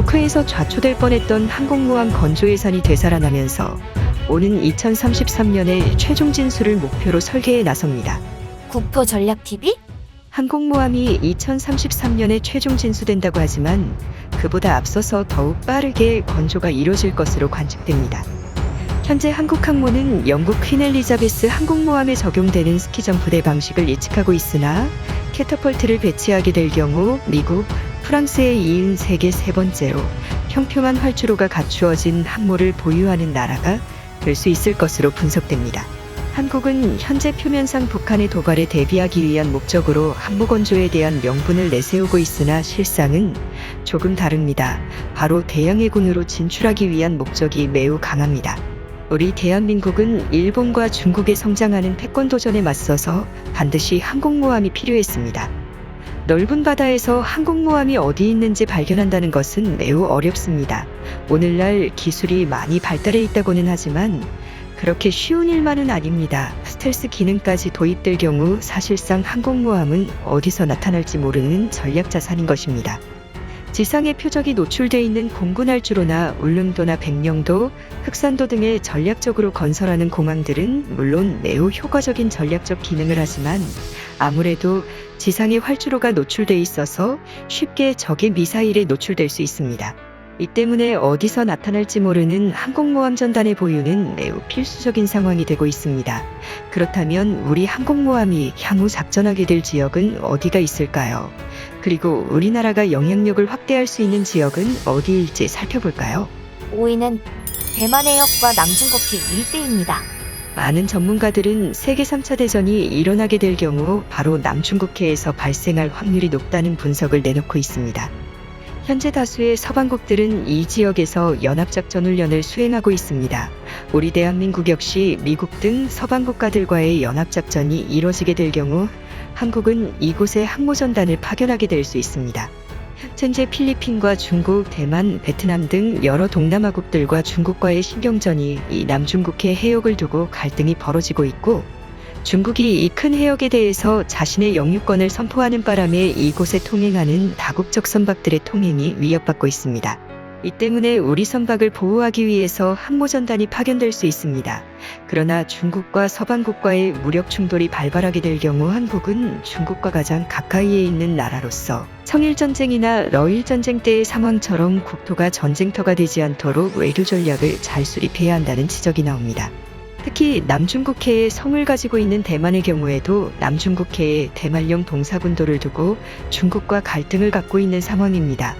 북해에서 좌초될 뻔했던 항공모함 건조 예산이 되살아나면서 오는 2033년에 최종 진수를 목표로 설계에 나섭니다. 국토 전략 TV? 항공모함이 2033년에 최종 진수된다고 하지만 그보다 앞서서 더욱 빠르게 건조가 이뤄질 것으로 관측됩니다. 현재 한국항모는 영국 퀸 엘리자베스 항공모함에 적용되는 스키점프대 방식을 예측하고 있으나 캐터펄트를 배치하게 될 경우 미국, 프랑스에 이은 세계 세 번째로 평평한 활주로가 갖추어진 항모를 보유하는 나라가 될 수 있을 것으로 분석됩니다. 한국은 현재 표면상 북한의 도발에 대비하기 위한 목적으로 항모 건조에 대한 명분을 내세우고 있으나 실상은 조금 다릅니다. 바로 대양해군으로 진출하기 위한 목적이 매우 강합니다. 우리 대한민국은 일본과 중국의 성장하는 패권 도전에 맞서서 반드시 항공모함이 필요했습니다. 넓은 바다에서 항공모함이 어디 있는지 발견한다는 것은 매우 어렵습니다. 오늘날 기술이 많이 발달해 있다고는 하지만 그렇게 쉬운 일만은 아닙니다. 스텔스 기능까지 도입될 경우 사실상 항공모함은 어디서 나타날지 모르는 전략 자산인 것입니다. 지상의 표적이 노출되어 있는 공군활주로나 울릉도나 백령도, 흑산도 등에 전략적으로 건설하는 공항들은 물론 매우 효과적인 전략적 기능을 하지만 아무래도 지상의 활주로가 노출돼 있어서 쉽게 적의 미사일에 노출될 수 있습니다. 이 때문에 어디서 나타날지 모르는 항공모함 전단의 보유는 매우 필수적인 상황이 되고 있습니다. 그렇다면 우리 항공모함이 향후 작전하게 될 지역은 어디가 있을까요? 그리고 우리나라가 영향력을 확대할 수 있는 지역은 어디일지 살펴볼까요? 5위는 대만 해역과 남중국해 일대입니다. 많은 전문가들은 세계 3차 대전이 일어나게 될 경우 바로 남중국해에서 발생할 확률이 높다는 분석을 내놓고 있습니다. 현재 다수의 서방국들은 이 지역에서 연합작전훈련을 수행하고 있습니다. 우리 대한민국 역시 미국 등 서방 국가들과의 연합작전이 이뤄지게 될 경우 한국은 이곳에 항모전단을 파견하게 될 수 있습니다. 현재 필리핀과 중국, 대만, 베트남 등 여러 동남아국들과 중국과의 신경전이 이 남중국해 해역을 두고 갈등이 벌어지고 있고 중국이 이 큰 해역에 대해서 자신의 영유권을 선포하는 바람에 이곳에 통행하는 다국적 선박들의 통행이 위협받고 있습니다. 이 때문에 우리 선박을 보호하기 위해서 항모전단이 파견될 수 있습니다. 그러나 중국과 서방국과의 무력 충돌이 발발하게 될 경우 한국은 중국과 가장 가까이에 있는 나라로서 청일전쟁이나 러일전쟁 때의 상황처럼 국토가 전쟁터가 되지 않도록 외교 전략을 잘 수립해야 한다는 지적이 나옵니다. 특히 남중국해에 성을 가지고 있는 대만의 경우에도 남중국해에 대만령 동사군도를 두고 중국과 갈등을 갖고 있는 상황입니다.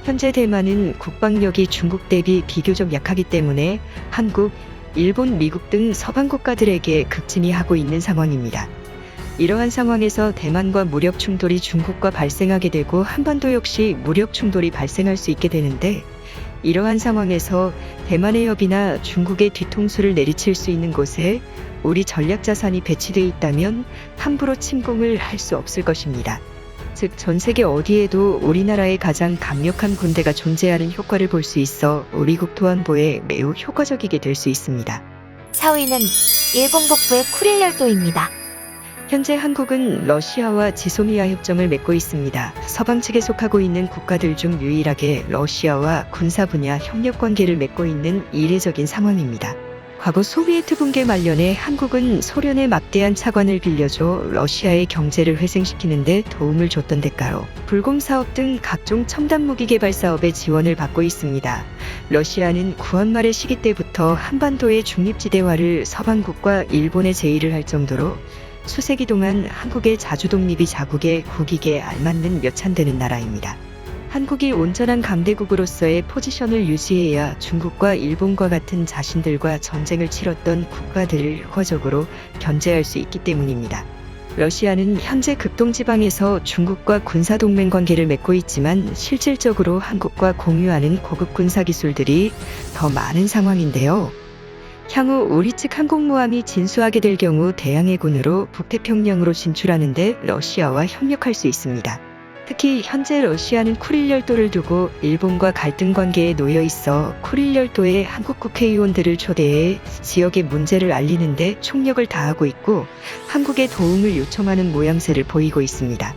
현재 대만은 국방력이 중국 대비 비교적 약하기 때문에 한국, 일본, 미국 등 서방 국가들에게 극진히하고 있는 상황입니다. 이러한 상황에서 대만과 무력 충돌이 중국과 발생하게 되고 한반도 역시 무력 충돌이 발생할 수 있게 되는데 이러한 상황에서 대만의 협이나 중국의 뒤통수를 내리칠 수 있는 곳에 우리 전략자산이 배치되어 있다면 함부로 침공을 할 수 없을 것입니다. 즉 전 세계 어디에도 우리나라의 가장 강력한 군대가 존재하는 효과를 볼 수 있어 우리 국토 안보에 매우 효과적이게 될 수 있습니다. 4위는 일본 북부의 쿠릴 열도입니다. 현재 한국은 러시아와 지소미아 협정을 맺고 있습니다. 서방 측에 속하고 있는 국가들 중 유일하게 러시아와 군사 분야 협력 관계를 맺고 있는 이례적인 상황입니다. 과거 소비에트 붕괴 말년에 한국은 소련의 막대한 차관을 빌려줘 러시아의 경제를 회생시키는 데 도움을 줬던 대가로 불공 사업 등 각종 첨단 무기 개발 사업에 지원을 받고 있습니다. 러시아는 9월 말의 시기 때부터 한반도의 중립지대화를 서방국과 일본에 제의를 할 정도로 수세기 동안 한국의 자주독립이 자국의 국익에 알맞는 몇 찬되는 나라입니다. 한국이 온전한 강대국으로서의 포지션을 유지해야 중국과 일본과 같은 자신들과 전쟁을 치렀던 국가들을 효과적으로 견제할 수 있기 때문입니다. 러시아는 현재 극동지방에서 중국과 군사동맹 관계를 맺고 있지만 실질적으로 한국과 공유하는 고급 군사기술들이 더 많은 상황인데요. 향후 우리 측 항공모함이 진수하게 될 경우 대양해군으로 북태평양으로 진출하는데 러시아와 협력할 수 있습니다. 특히 현재 러시아는 쿠릴 열도를 두고 일본과 갈등 관계에 놓여 있어 쿠릴 열도에 한국 국회의원들을 초대해 지역의 문제를 알리는데 총력을 다하고 있고 한국의 도움을 요청하는 모양새를 보이고 있습니다.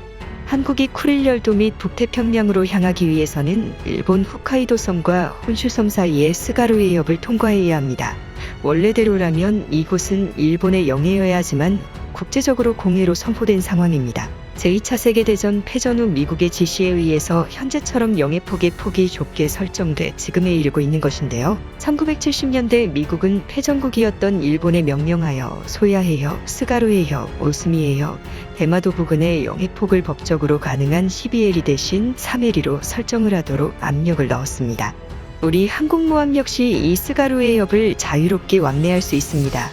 한국이 쿠릴 열도 및 북태평양으로 향하기 위해서는 일본 홋카이도 섬과 혼슈 섬 사이의 스가루 해협을 통과해야 합니다. 원래대로라면 이곳은 일본의 영해여야 하지만 국제적으로 공해로 선포된 상황입니다. 제2차 세계대전 패전 후 미국의 지시에 의해서 현재처럼 영해폭의 폭이 좁게 설정돼 지금에 이르고 있는 것인데요. 1970년대 미국은 패전국이었던 일본에 명령하여 소야 해협, 스가루 해협, 오스미 해협, 대마도 부근의 영해폭을 법적으로 가능한 12에리 대신 3에리로 설정을 하도록 압력을 넣었습니다. 우리 항공모함 역시 이 스가루 해협을 자유롭게 왕래할 수 있습니다.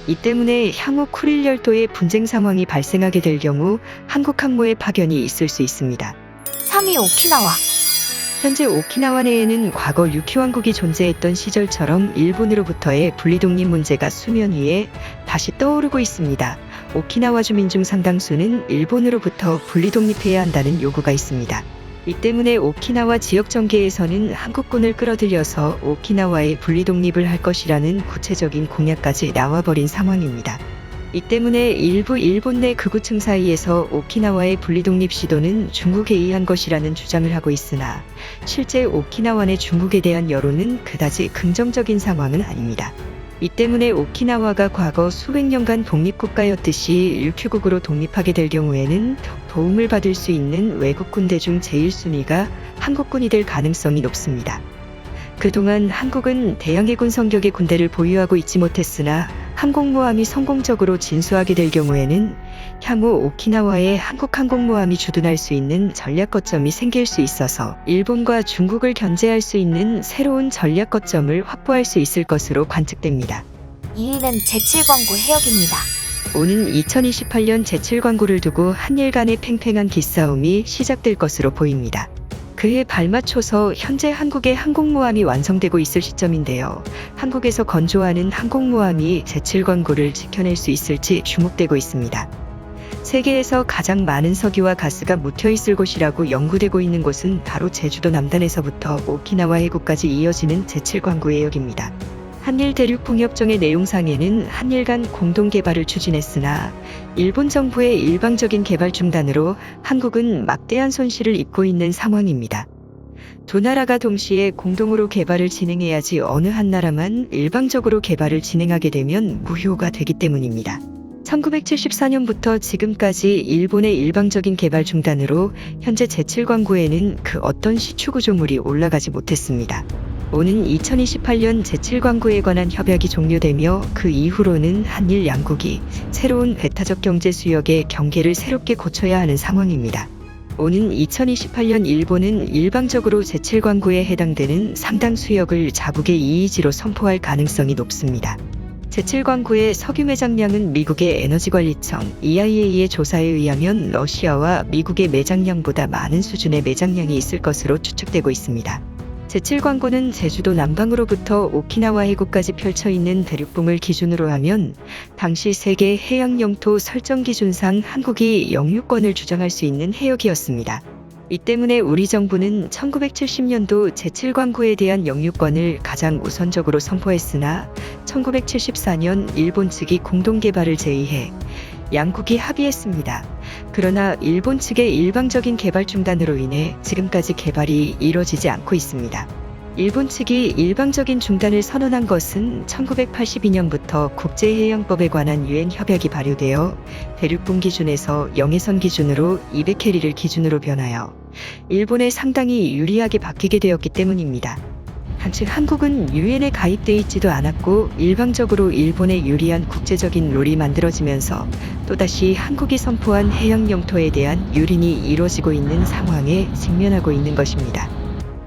이 때문에 향후 쿠릴 열도의 분쟁 상황이 발생하게 될 경우 한국 항모의 파견이 있을 수 있습니다. 3위 오키나와. 현재 오키나와 내에는 과거 유키왕국이 존재했던 시절처럼 일본으로부터의 분리독립 문제가 수면 위에 다시 떠오르고 있습니다. 오키나와 주민 중 상당수는 일본으로부터 분리독립해야 한다는 요구가 있습니다. 이 때문에 오키나와 지역 정계에서는 한국군을 끌어들여서 오키나와의 분리독립을 할 것이라는 구체적인 공약까지 나와버린 상황입니다. 이 때문에 일부 일본 내 극우층 사이에서 오키나와의 분리독립 시도는 중국에 의한 것이라는 주장을 하고 있으나 실제 오키나와 내 중국에 대한 여론은 그다지 긍정적인 상황은 아닙니다. 이 때문에 오키나와가 과거 수백 년간 독립국가였듯이 일큐국으로 독립하게 될 경우에는 도움을 받을 수 있는 외국 군대 중 제1순위가 한국군이 될 가능성이 높습니다. 그동안 한국은 대양해군 성격의 군대를 보유하고 있지 못했으나 항공모함이 성공적으로 진수하게 될 경우에는 향후 오키나와에 한국 항공모함이 주둔할 수 있는 전략 거점이 생길 수 있어서 일본과 중국을 견제할 수 있는 새로운 전략 거점을 확보할 수 있을 것으로 관측됩니다. 2위는 제7광구 해역입니다. 오는 2028년 제7광구를 두고 한일 간의 팽팽한 기싸움이 시작될 것으로 보입니다. 그에 발맞춰서 현재 한국의 항공모함이 완성되고 있을 시점인데요. 한국에서 건조하는 항공모함이 제7광구를 지켜낼 수 있을지 주목되고 있습니다. 세계에서 가장 많은 석유와 가스가 묻혀있을 곳이라고 연구되고 있는 곳은 바로 제주도 남단에서부터 오키나와 해구까지 이어지는 제7광구 해역입니다. 한일 대륙폭협정의 내용상에는 한일 간 공동 개발을 추진했으나 일본 정부의 일방적인 개발 중단으로 한국은 막대한 손실을 입고 있는 상황입니다. 두 나라가 동시에 공동으로 개발을 진행해야지 어느 한 나라만 일방적으로 개발을 진행하게 되면 무효가 되기 때문입니다. 1974년부터 지금까지 일본의 일방적인 개발 중단으로 현재 제7광구에는 그 어떤 시추 구조물이 올라가지 못했습니다. 오는 2028년 제7광구에 관한 협약이 종료되며 그 이후로는 한일 양국이 새로운 배타적 경제 수역의 경계를 새롭게 고쳐야 하는 상황입니다. 오는 2028년 일본은 일방적으로 제7광구에 해당되는 상당 수역을 자국의 이의지로 선포할 가능성이 높습니다. 제7광구의 석유 매장량은 미국의 에너지관리청 EIA의 조사에 의하면 러시아와 미국의 매장량보다 많은 수준의 매장량이 있을 것으로 추측되고 있습니다. 제7광구는 제주도 남방으로부터 오키나와 해구까지 펼쳐있는 대륙봉을 기준으로 하면 당시 세계 해양 영토 설정 기준상 한국이 영유권을 주장할 수 있는 해역이었습니다. 이 때문에 우리 정부는 1970년도 제7광구에 대한 영유권을 가장 우선적으로 선포했으나 1974년 일본 측이 공동개발을 제의해 양국이 합의했습니다. 그러나 일본 측의 일방적인 개발 중단으로 인해 지금까지 개발이 이뤄지지 않고 있습니다. 일본 측이 일방적인 중단을 선언한 것은 1982년부터 국제해양법에 관한 유엔 협약이 발효되어 대륙봉 기준에서 영해선 기준으로 200캐리를 기준으로 변하여 일본에 상당히 유리하게 바뀌게 되었기 때문입니다. 한측 한국은 유엔에 가입돼 있지도 않았고 일방적으로 일본에 유리한 국제적인 룰이 만들어지면서 또다시 한국이 선포한 해양 영토에 대한 유린이 이루어지고 있는 상황에 직면하고 있는 것입니다.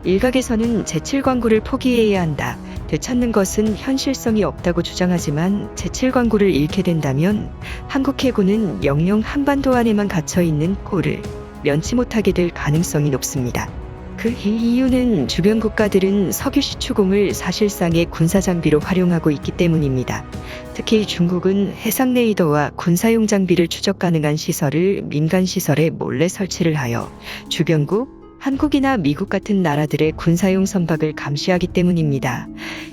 일각에서는 제7광구를 포기해야 한다. 되찾는 것은 현실성이 없다고 주장하지만 제7광구를 잃게 된다면 한국 해군은 영영 한반도 안에만 갇혀있는 꼴을 면치 못하게 될 가능성이 높습니다. 그 이유는 주변 국가들은 석유 시추공을 사실상의 군사장비로 활용하고 있기 때문입니다. 특히 중국은 해상 레이더와 군사용 장비를 추적 가능한 시설을 민간 시설에 몰래 설치를 하여 주변국, 한국이나 미국 같은 나라들의 군사용 선박을 감시하기 때문입니다.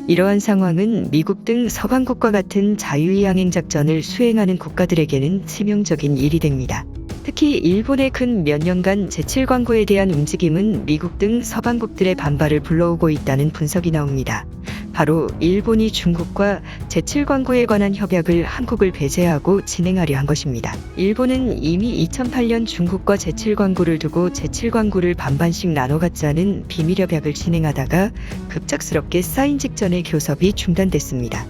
이러한 상황은 미국 등 서방국과 같은 자유의 항행 작전을 수행하는 국가들에게는 치명적인 일이 됩니다. 특히 일본의 근 몇 년간 제7광구에 대한 움직임은 미국 등 서방국들의 반발을 불러오고 있다는 분석이 나옵니다. 바로 일본이 중국과 제7광구에 관한 협약을 한국을 배제하고 진행하려 한 것입니다. 일본은 이미 2008년 중국과 제7광구를 두고 제7광구를 반반씩 나눠 갖자는 비밀협약을 진행하다가 급작스럽게 사인 직전에 교섭이 중단됐습니다.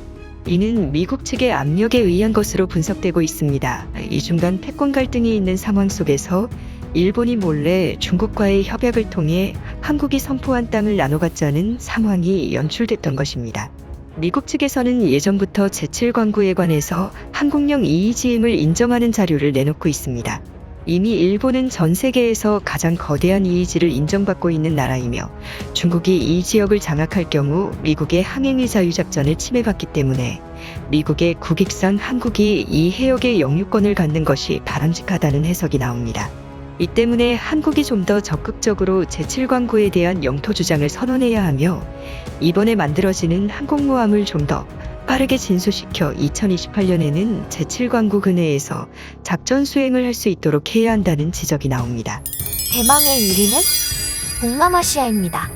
이는 미국 측의 압력에 의한 것으로 분석되고 있습니다. 이 중간 패권 갈등이 있는 상황 속에서 일본이 몰래 중국과의 협약을 통해 한국이 선포한 땅을 나눠 갖자는 상황이 연출됐던 것입니다. 미국 측에서는 예전부터 제7광구에 관해서 한국령 이의지임을 인정하는 자료를 내놓고 있습니다. 이미 일본은 전 세계에서 가장 거대한 이의지를 인정받고 있는 나라이며 중국이 이 지역을 장악할 경우 미국의 항행의 자유작전을 침해받기 때문에 미국의 국익상 한국이 이 해역의 영유권을 갖는 것이 바람직하다는 해석이 나옵니다. 이 때문에 한국이 좀 더 적극적으로 제7광구에 대한 영토 주장을 선언해야 하며 이번에 만들어지는 항공모함을 좀 더 빠르게 진수시켜 2028년에는 제7광구 근해에서 작전 수행을 할 수 있도록 해야 한다는 지적이 나옵니다. 대망의 1위는 동남아시아입니다.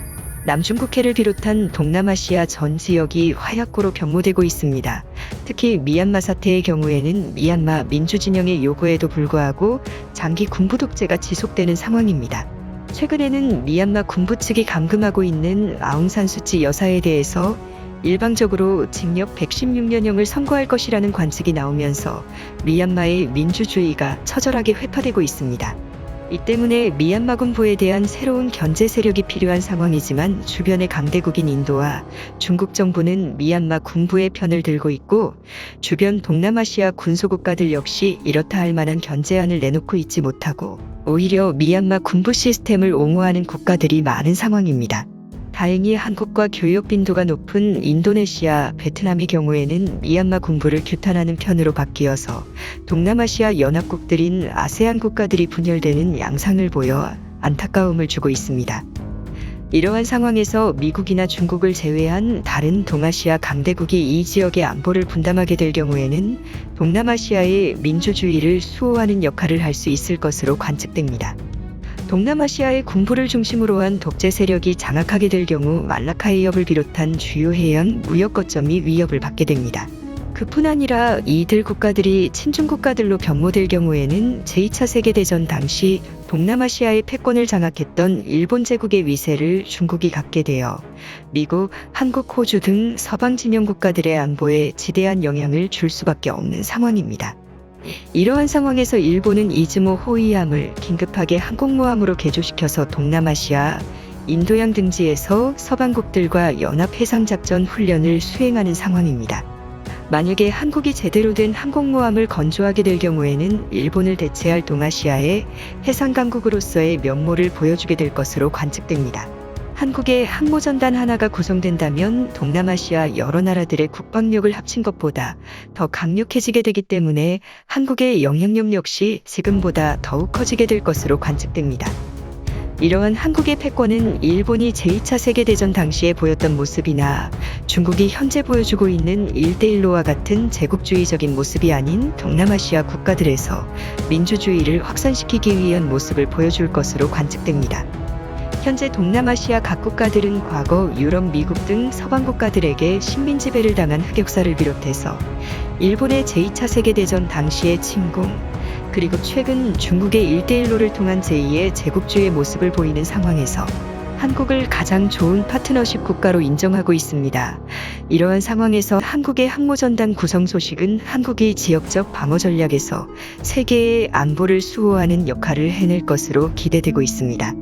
남중국해를 비롯한 동남아시아 전 지역이 화약고로 변모되고 있습니다. 특히 미얀마 사태의 경우에는 미얀마 민주진영의 요구에도 불구하고 장기 군부 독재가 지속되는 상황입니다. 최근에는 미얀마 군부 측이 감금하고 있는 아웅산수치 여사에 대해서 일방적으로 징역 116년형을 선고할 것이라는 관측이 나오면서 미얀마의 민주주의가 처절하게 회파되고 있습니다. 이 때문에 미얀마 군부에 대한 새로운 견제 세력이 필요한 상황이지만 주변의 강대국인 인도와 중국 정부는 미얀마 군부의 편을 들고 있고 주변 동남아시아 군소국가들 역시 이렇다 할 만한 견제안을 내놓고 있지 못하고 오히려 미얀마 군부 시스템을 옹호하는 국가들이 많은 상황입니다. 다행히 한국과 교역 빈도가 높은 인도네시아, 베트남의 경우에는 미얀마 군부를 규탄하는 편으로 바뀌어서 동남아시아 연합국들인 아세안 국가들이 분열되는 양상을 보여 안타까움을 주고 있습니다. 이러한 상황에서 미국이나 중국을 제외한 다른 동아시아 강대국이 이 지역의 안보를 분담하게 될 경우에는 동남아시아의 민주주의를 수호하는 역할을 할 수 있을 것으로 관측됩니다. 동남아시아의 군부를 중심으로 한 독재 세력이 장악하게 될 경우 말라카 해협을 비롯한 주요 해양 무역 거점이 위협을 받게 됩니다. 그뿐 아니라 이들 국가들이 친중 국가들로 변모될 경우에는 제2차 세계대전 당시 동남아시아의 패권을 장악했던 일본 제국의 위세를 중국이 갖게 되어 미국, 한국, 호주 등 서방 진영 국가들의 안보에 지대한 영향을 줄 수밖에 없는 상황입니다. 이러한 상황에서 일본은 이즈모 호위함을 긴급하게 항공모함으로 개조시켜서 동남아시아, 인도양 등지에서 서방국들과 연합 해상작전 훈련을 수행하는 상황입니다. 만약에 한국이 제대로 된 항공모함을 건조하게 될 경우에는 일본을 대체할 동아시아의 해상강국으로서의 면모를 보여주게 될 것으로 관측됩니다. 한국의 항모전단 하나가 구성된다면 동남아시아 여러 나라들의 국방력을 합친 것보다 더 강력해지게 되기 때문에 한국의 영향력 역시 지금보다 더욱 커지게 될 것으로 관측됩니다. 이러한 한국의 패권은 일본이 제2차 세계대전 당시에 보였던 모습이나 중국이 현재 보여주고 있는 1대1로와 같은 제국주의적인 모습이 아닌 동남아시아 국가들에서 민주주의를 확산시키기 위한 모습을 보여줄 것으로 관측됩니다. 현재 동남아시아 각 국가들은 과거 유럽, 미국 등 서방 국가들에게 식민 지배를 당한 흑역사를 비롯해서 일본의 제2차 세계대전 당시의 침공, 그리고 최근 중국의 1대1로를 통한 제2의 제국주의 모습을 보이는 상황에서 한국을 가장 좋은 파트너십 국가로 인정하고 있습니다. 이러한 상황에서 한국의 항모전단 구성 소식은 한국이 지역적 방어 전략에서 세계의 안보를 수호하는 역할을 해낼 것으로 기대되고 있습니다.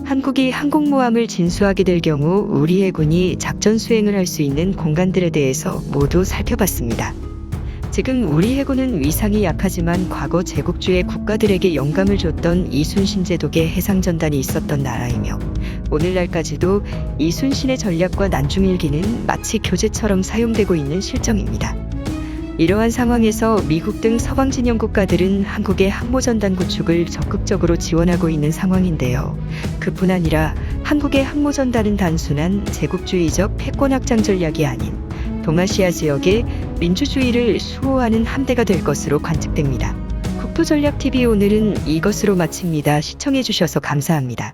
한국이 항공모함을 진수하게 될 경우 우리 해군이 작전 수행을 할 수 있는 공간들에 대해서 모두 살펴봤습니다. 지금 우리 해군은 위상이 약하지만 과거 제국주의 국가들에게 영감을 줬던 이순신 제독의 해상전단이 있었던 나라이며 오늘날까지도 이순신의 전략과 난중일기는 마치 교재처럼 사용되고 있는 실정입니다. 이러한 상황에서 미국 등 서방 진영 국가들은 한국의 항모전단 구축을 적극적으로 지원하고 있는 상황인데요. 그뿐 아니라 한국의 항모전단은 단순한 제국주의적 패권 확장 전략이 아닌 동아시아 지역의 민주주의를 수호하는 함대가 될 것으로 관측됩니다. 속도전략TV 오늘은 이것으로 마칩니다. 시청해주셔서 감사합니다.